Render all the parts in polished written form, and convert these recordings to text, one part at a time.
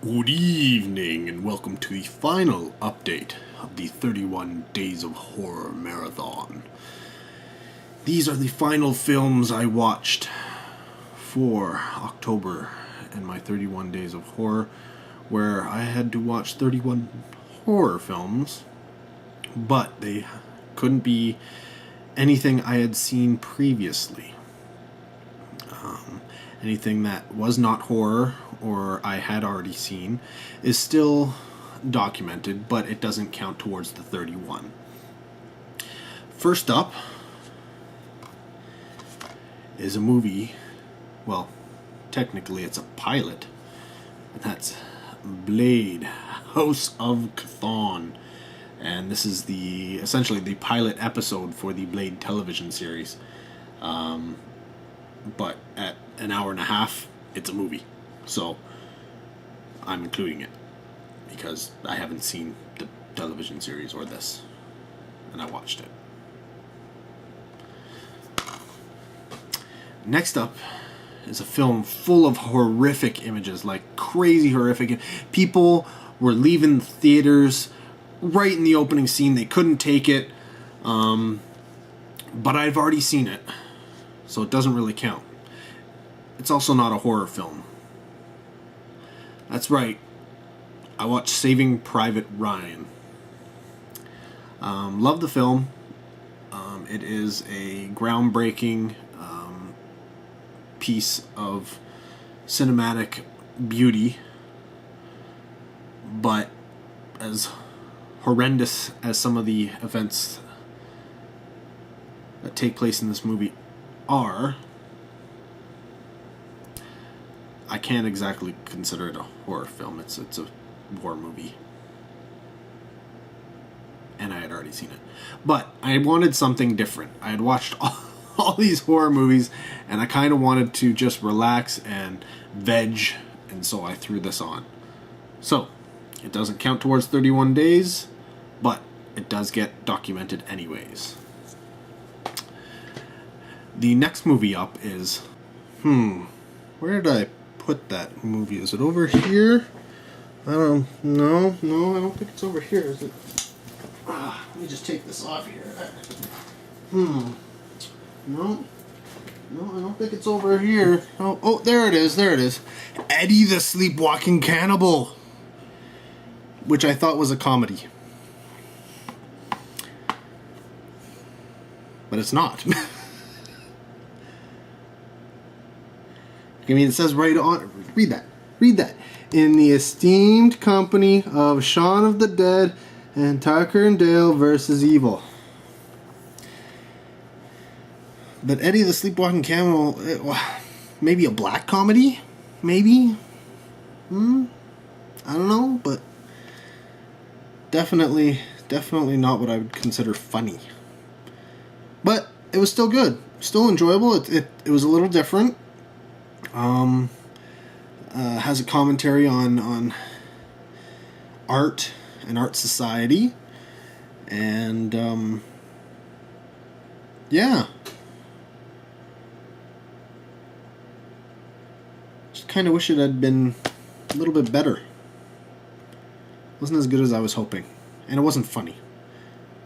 Good evening, and welcome to the final update of the 31 Days of Horror Marathon. These are the final films I watched for October and my 31 Days of Horror, where I had to watch 31 horror films, but they couldn't be anything I had seen previously. Anything that was not horror or I had already seen is still documented, but it doesn't count towards the 31. First up is a movie, well, technically it's a pilot, and that's Blade, House of Chthon. And this is essentially the pilot episode for the Blade television series. But at an hour and a half, it's a movie. So I'm including it because I haven't seen the television series or this, and I watched it. Next up is a film full of horrific images, like crazy horrific. People were leaving theaters right in the opening scene. They couldn't take it, but I've already seen it, so it doesn't really count. It's also not a horror film. That's right. I watched Saving Private Ryan. Love the film. It is a groundbreaking piece of cinematic beauty, but as horrendous as some of the events that take place in this movie are, I can't exactly consider it a horror film. It's a war movie. And I had already seen it. But I wanted something different. I had watched all these horror movies, and I kind of wanted to just relax and veg, and so I threw this on. So, it doesn't count towards 31 days, but it does get documented anyways. The next movie up is... where did I put that movie? Is it over here? I don't know. No, I don't think it's over here, is it? Let me just take this off here. No, I don't think it's over here. Oh, there it is. Eddie the Sleepwalking Cannibal, which I thought was a comedy, but it's not. I mean, it says right on... Read that. In the esteemed company of Shaun of the Dead and Tucker and Dale versus Evil. But Eddie the Sleepwalking Cannibal... maybe a black comedy? Maybe? I don't know, but... Definitely not what I would consider funny. But it was still good. Still enjoyable. It was a little different. Has a commentary on art and art society, and yeah, just kind of wish it had been a little bit better. Wasn't as good as I was hoping, and it wasn't funny.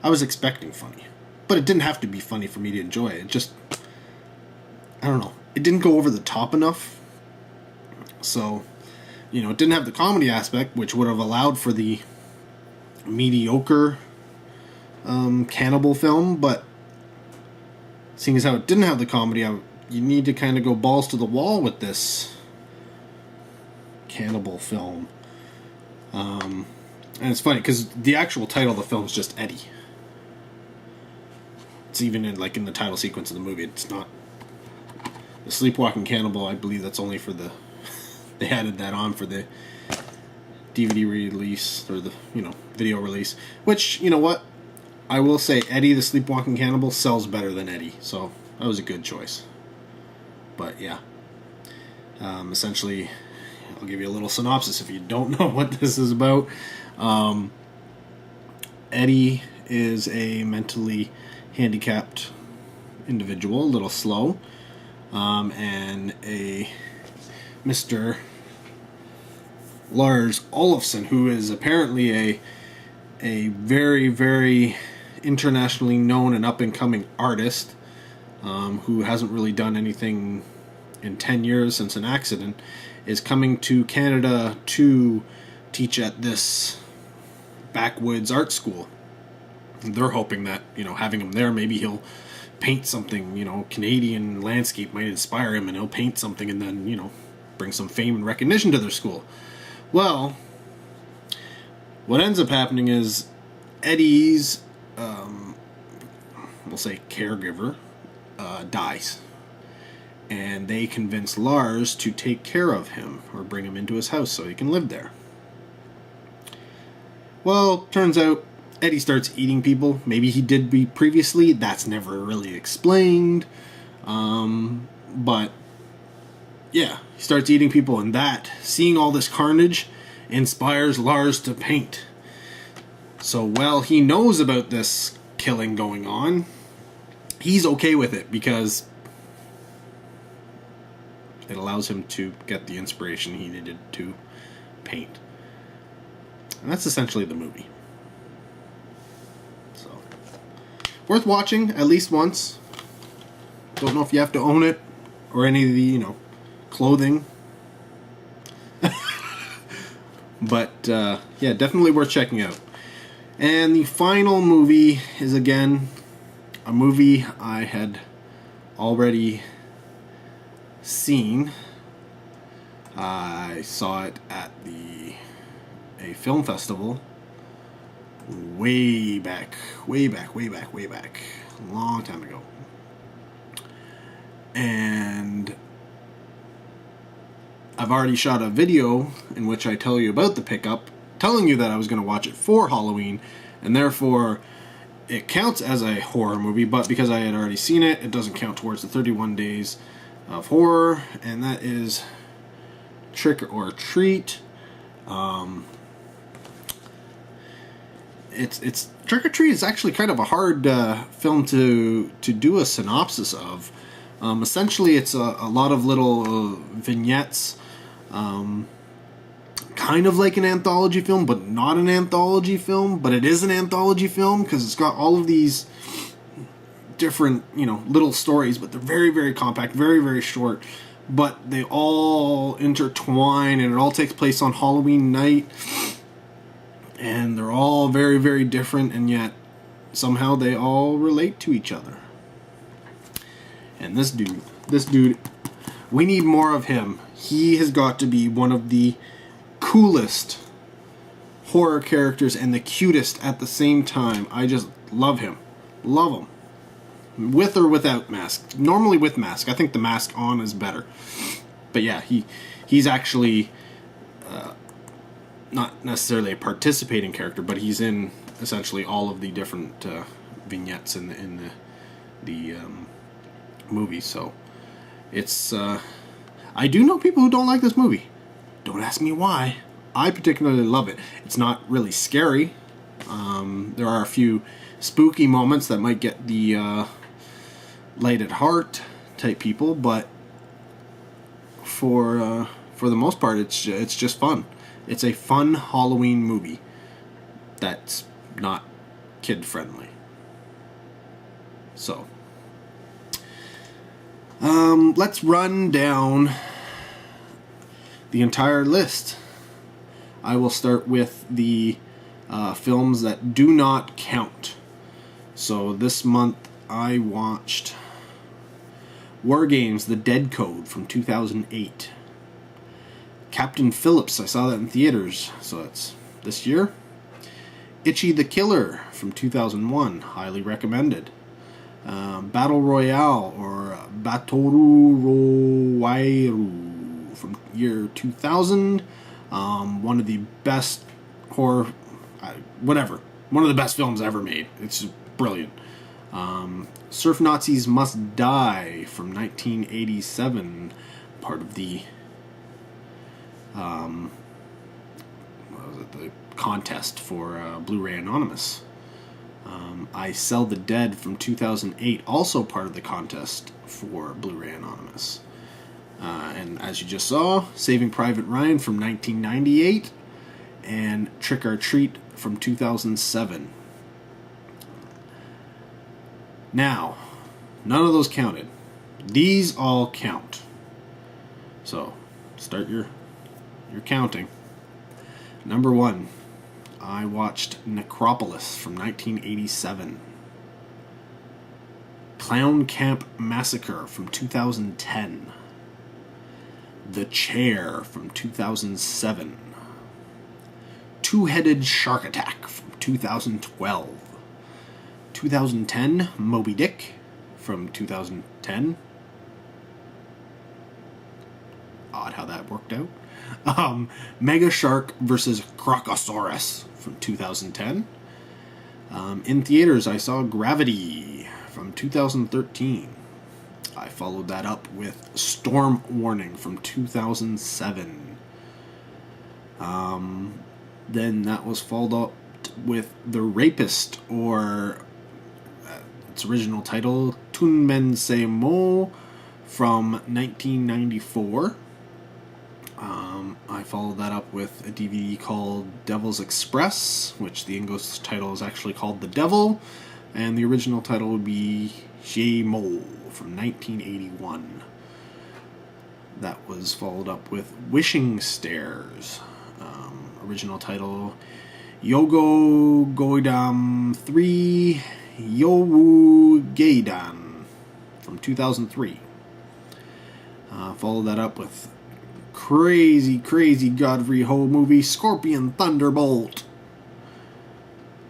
I was expecting funny, but it didn't have to be funny for me to enjoy it. It just, I don't know, it didn't go over the top enough. So, it didn't have the comedy aspect, which would have allowed for the mediocre cannibal film, but seeing as how it didn't have the comedy, you need to kind of go balls to the wall with this cannibal film. And it's funny, because the actual title of the film is just Eddie. It's even in the title sequence of the movie. It's not the Sleepwalking Cannibal. I believe that's only for the... They added that on for the DVD release, or the, video release. Which, you know what? I will say Eddie the Sleepwalking Cannibal sells better than Eddie. So, that was a good choice. But, yeah. Essentially, I'll give you a little synopsis if you don't know what this is about. Eddie is a mentally handicapped individual, a little slow. And a Mr. Lars Olofsson, who is apparently a very, very internationally known and up-and-coming artist, who hasn't really done anything in 10 years since an accident, is coming to Canada to teach at this backwoods art school. They're hoping that, having him there, maybe he'll paint something, Canadian landscape might inspire him and he'll paint something and then, bring some fame and recognition to their school. Well, what ends up happening is Eddie's, we'll say caregiver, dies. And they convince Lars to take care of him or bring him into his house so he can live there. Well, turns out Eddie starts eating people. Maybe he did be previously. That's never really explained. But yeah, he starts eating people, and seeing all this carnage, inspires Lars to paint. So while he knows about this killing going on, he's okay with it because it allows him to get the inspiration he needed to paint. And that's essentially the movie. So, worth watching at least once. Don't know if you have to own it or any of the, clothing. But, yeah, definitely worth checking out. And the final movie is, again, a movie I had already seen. I saw it at a film festival way back, a long time ago. And I've already shot a video in which I tell you about the pickup, telling you that I was going to watch it for Halloween, and therefore it counts as a horror movie, but because I had already seen it, it doesn't count towards the 31 days of horror, and that is Trick or Treat. It's Trick or Treat is actually kind of a hard film to do a synopsis of. Essentially, it's a lot of little vignettes, kind of like an anthology film, but not an anthology film. But it is an anthology film because it's got all of these different, little stories, but they're very, very compact, very, very short. But they all intertwine, and it all takes place on Halloween night. And they're all very, very different, and yet somehow they all relate to each other. And this dude, we need more of him. He has got to be one of the coolest horror characters and the cutest at the same time. I just love him. Love him. With or without mask. Normally with mask. I think the mask on is better. But yeah, he's actually not necessarily a participating character, but he's in essentially all of the different vignettes in the movie. So it's I do know people who don't like this movie. Don't ask me why. I particularly love it. It's not really scary. There are a few spooky moments that might get the light at heart type people, but for the most part, it's just fun. It's a fun Halloween movie that's not kid friendly. So let's run down the entire list. I will start with the films that do not count. So this month I watched War Games: The Dead Code from 2008. Captain Phillips, I saw that in theaters, so that's this year. Itchy the Killer from 2001, highly recommended. Battle Royale, or Batoru Royairu from year 2000. One of the best horror, one of the best films ever made. It's brilliant. Surf Nazis Must Die from 1987, part of the the contest for Blu-ray Anonymous. I Sell the Dead from 2008, also part of the contest for Blu-ray Anonymous. And as you just saw, Saving Private Ryan from 1998 and Trick or Treat from 2007. Now, none of those counted. These all count. So, start your counting. Number 1, I watched Necropolis from 1987. Clown Camp Massacre from 2010. The Chair from 2007. Two-Headed Shark Attack from 2012. 2010, Moby Dick from 2010. Odd how that worked out. Mega Shark vs. Crocosaurus from 2010. In theaters, I saw Gravity from 2013. I followed that up with Storm Warning from 2007. Then that was followed up with The Rapist, or its original title, Tunmen Se Mo, from 1994. I followed that up with a DVD called Devil's Express, which the English title is actually called The Devil, and the original title would be Je Mo from 1981. That was followed up with Wishing Stairs. Original title, Yogo Goidam 3 Yowu Geidan from 2003. Followed that up with crazy Godfrey Ho movie, Scorpion Thunderbolt.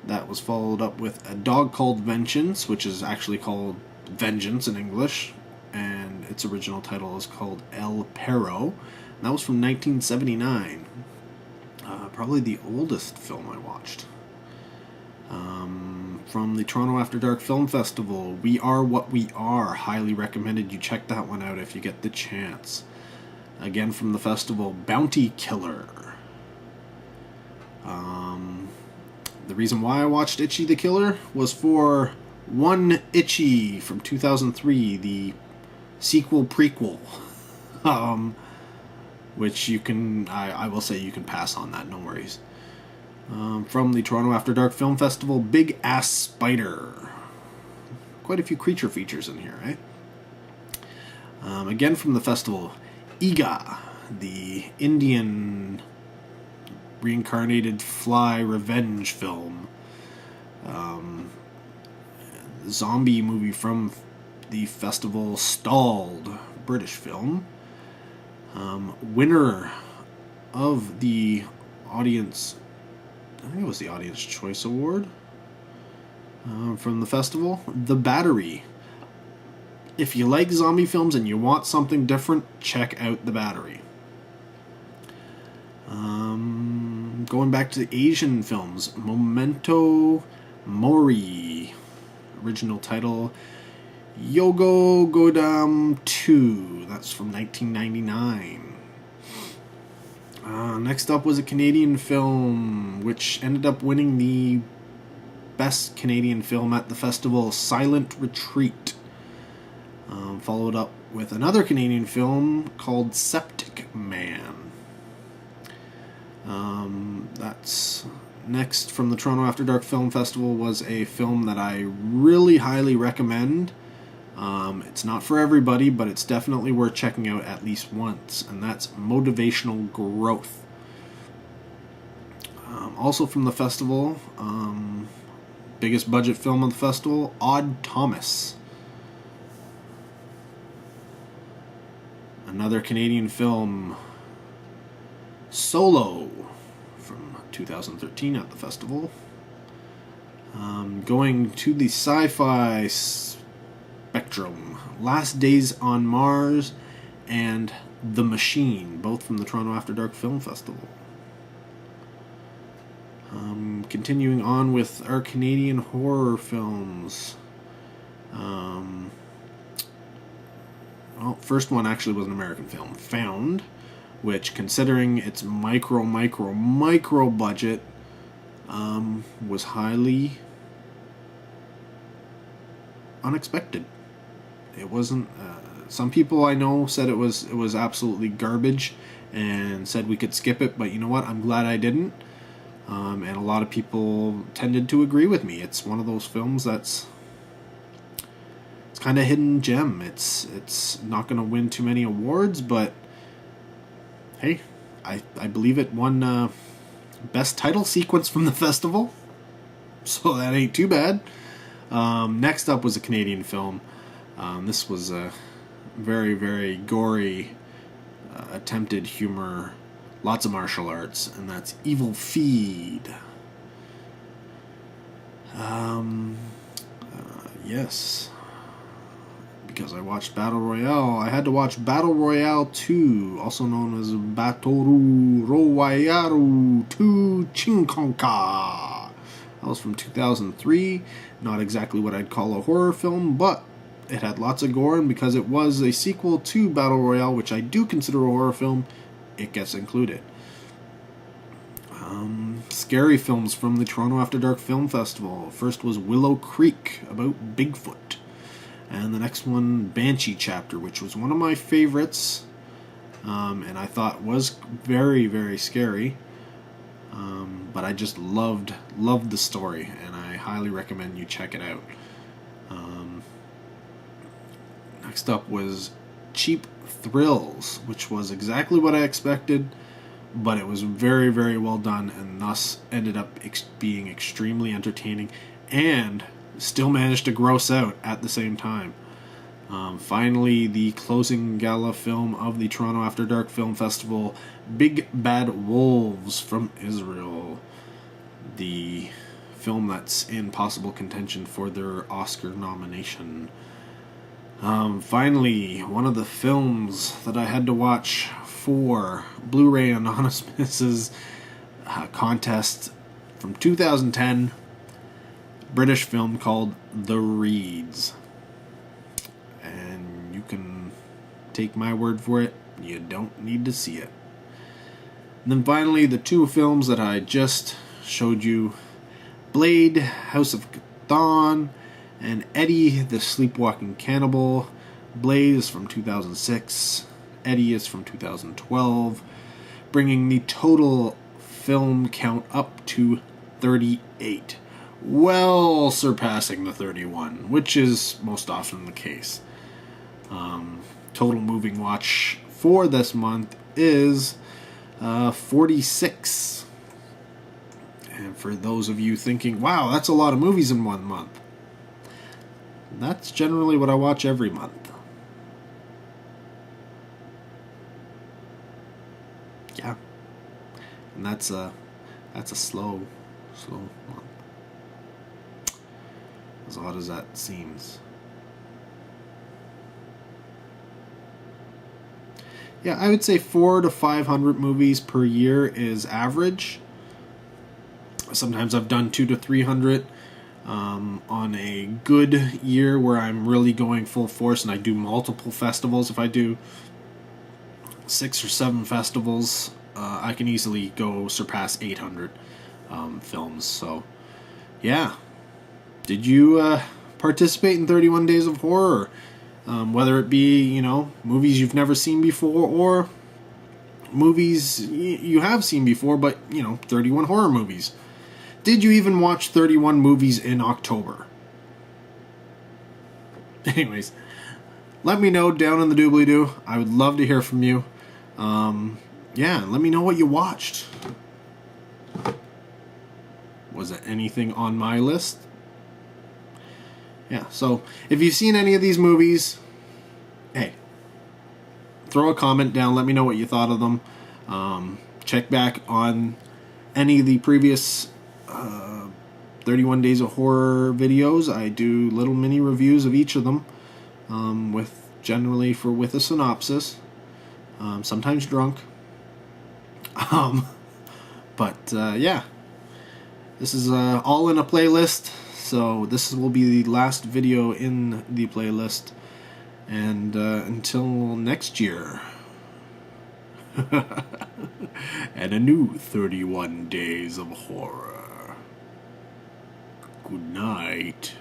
That was followed up with A Dog Called Vengeance, which is actually called Vengeance in English, and its original title is called El Perro. And that was from 1979. Probably the oldest film I watched. From the Toronto After Dark Film Festival, We Are What We Are. Highly recommended you check that one out if you get the chance. Again from the festival, Bounty Killer. The reason why I watched Itchy the Killer was for One Itchy from 2003, the sequel prequel. Which you can, I will say you can pass on that, no worries. From the Toronto After Dark Film Festival, Big Ass Spider. Quite a few creature features in here, right? Again from the festival, Iga, the Indian reincarnated fly revenge film. Zombie movie from the festival, Stalled, British film. Winner of the audience, I think it was the Audience Choice Award from the festival, The Battery. If you like zombie films and you want something different, check out The Battery. Going back to the Asian films, Memento Mori. Original title, Yogo Godam 2. That's from 1999. Next up was a Canadian film, which ended up winning the Best Canadian Film at the festival, Silent Retreat. Followed up with another Canadian film called Septic Man. That's next from the Toronto After Dark Film Festival was a film that I really highly recommend. It's not for everybody, but it's definitely worth checking out at least once, and that's Motivational Growth. Also from the festival, biggest budget film of the festival, Odd Thomas. Another Canadian film, Solo, from 2013 at the festival. Going to the sci-fi spectrum, Last Days on Mars and The Machine, both from the Toronto After Dark Film Festival. Continuing on with our Canadian horror films. Well, first one actually was an American film, Found, which, considering its micro budget, was highly unexpected. It wasn't Some people I know said it was absolutely garbage and said we could skip it, but you know what? I'm glad I didn't. And a lot of people tended to agree with me. It's one of those films it's kind of hidden gem. It's not going to win too many awards, but hey, I believe it won best title sequence from the festival, so that ain't too bad. Next up was a Canadian film. This was a very, very gory attempted humor, lots of martial arts, and that's Evil Feed. Yes, because I watched Battle Royale, I had to watch Battle Royale 2, also known as Battle Royale 2 Chinkonka. That was from 2003. Not exactly what I'd call a horror film, but it had lots of gore, and because it was a sequel to Battle Royale, which I do consider a horror film, it gets included. Scary films from the Toronto After Dark Film Festival. First was Willow Creek, about Bigfoot. And the next one, Banshee Chapter, which was one of my favorites, and I thought was very, very scary. But I just loved the story, and I highly recommend you check it out. Next up was Cheap Thrills, which was exactly what I expected, but it was very, very well done, and thus ended up being extremely entertaining, and still managed to gross out at the same time. Finally, the closing gala film of the Toronto After Dark Film Festival, Big Bad Wolves from Israel. The film that's in possible contention for their Oscar nomination. Finally, one of the films that I had to watch for Blu-ray Anonymous's contest from 2010, British film called The Reeds. And you can take my word for it, you don't need to see it. And then finally, the two films that I just showed you, Blade, House of Chthon, and Eddie, the Sleepwalking Cannibal. Blade is from 2006, Eddie is from 2012, bringing the total film count up to 38. Well surpassing the 31, which is most often the case. Total moving watch for this month is 46. And for those of you thinking, wow, that's a lot of movies in 1 month, that's generally what I watch every month. Yeah. And that's a slow month. As odd as that seems. Yeah, I would say 400 to 500 movies per year is average. Sometimes I've done 200 to 300 on a good year where I'm really going full force and I do multiple festivals. If I do 6 or 7 festivals, I can easily go surpass 800 films. So, yeah. Did you participate in 31 Days of Horror? Whether it be, movies you've never seen before or movies you have seen before, but, 31 horror movies. Did you even watch 31 movies in October? Anyways, let me know down in the doobly-doo. I would love to hear from you. Yeah, let me know what you watched. Was it anything on my list? Yeah, so if you've seen any of these movies, hey, throw a comment down. Let me know what you thought of them. Check back on any of the previous 31 Days of Horror videos. I do little mini reviews of each of them, with a synopsis. Sometimes drunk. But yeah, this is all in a playlist. So this will be the last video in the playlist. And until next year. And a new 31 Days of Horror. Good night.